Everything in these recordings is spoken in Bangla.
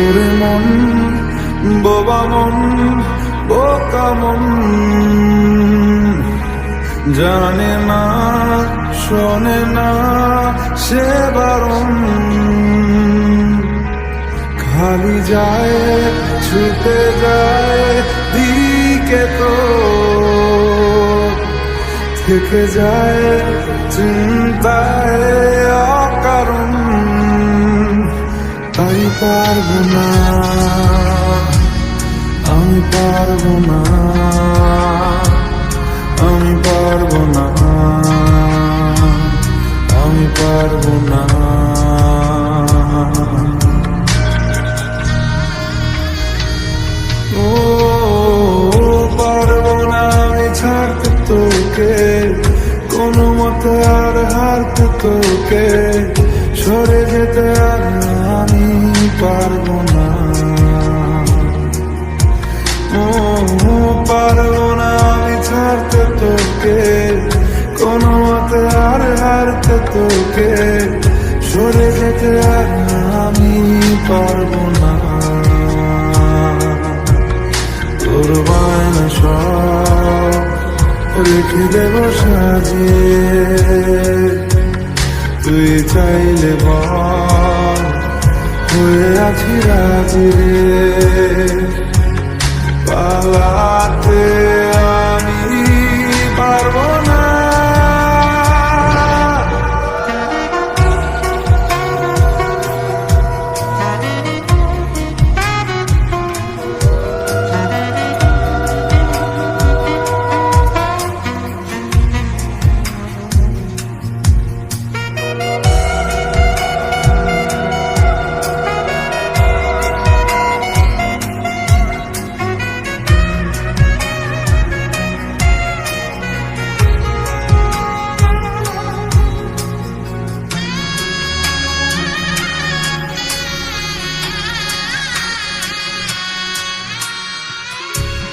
ওরে মন, বোবা মন, বোকা মন, জানে না শোনে না সে বারণ, খালি যায় ছুটে যায় দিকে তো, থেকে যায় চিন্তায় অকারণ। তাই পারবো না, আমি পারবো না, আমি পারবো না, আমি পারবো না। ও পারবো না আমি ছাড়তে তোকে, কোনো মতে আর হারতে তোকে, সরে যেতে আর আমি পারবো না। ও পারবো না আমি ছাড়তে তোকে, কোনো মতে আর হারতে তোকে, সরে যেতে আর আমি পারবো না। তোর বায়না সব রেখে দেব সাজিয়ে, তুই চাইলে বল হয়ে আছি রাজি রে, পালাতে আমি পারবো না।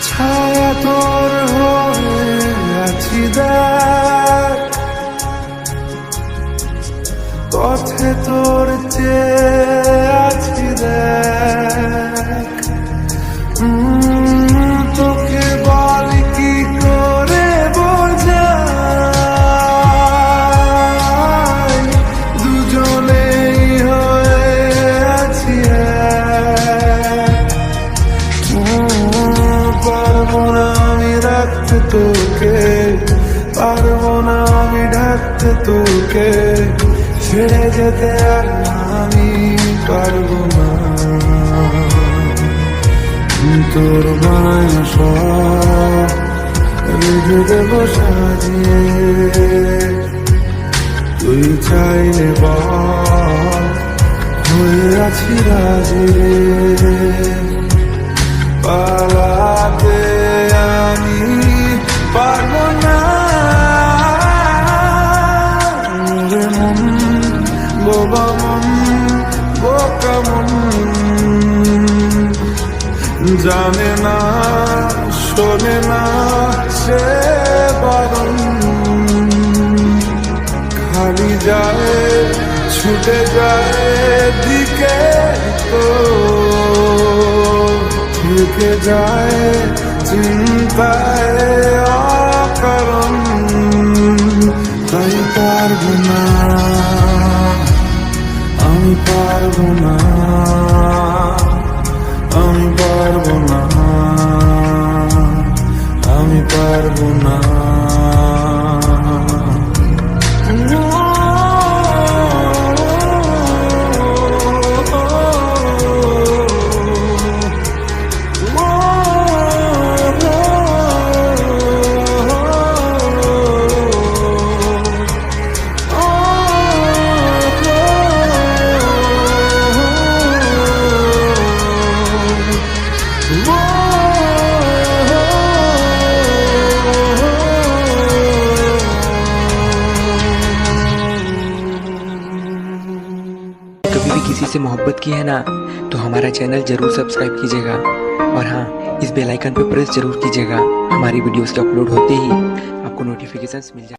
ছায়া তোর হয়ে আছি দেখ, পথে তোর চেয়ে আছি দেখ, তোকে বল কি করে বোঝাই, দুজনেই হয়ে আছি এক। পারবো না আমি রাখতে তোকে, পারবো না আমি ঢাকতে তোকে, ছেড়ে যেতে আর আমি পারবো না। তোর বায়না সব রেখে দেবো সাজিয়ে, তুই চাইলে বল হয়ে আছি রাজি রে, পালাতে আমি পারবো না। রে মন, বোবা মন, বোকা মন, জানে না শোনে না সে বারণ, খালি যায় ছুটে যায় দিকে তো, থেকে যায় চিন্তায় অকারণ। তাই পারবো না, আমি পারবো না, আমি পারবো না, আমি পারবো না। कभी भी किसी से मोहब्बत की है ना, तो हमारा चैनल जरूर सब्सक्राइब कीजिएगा और हाँ, इस बेल आइकन पे प्रेस जरूर कीजिएगा। हमारी वीडियोस के अपलोड होते ही आपको नोटिफिकेशंस मिल जाए।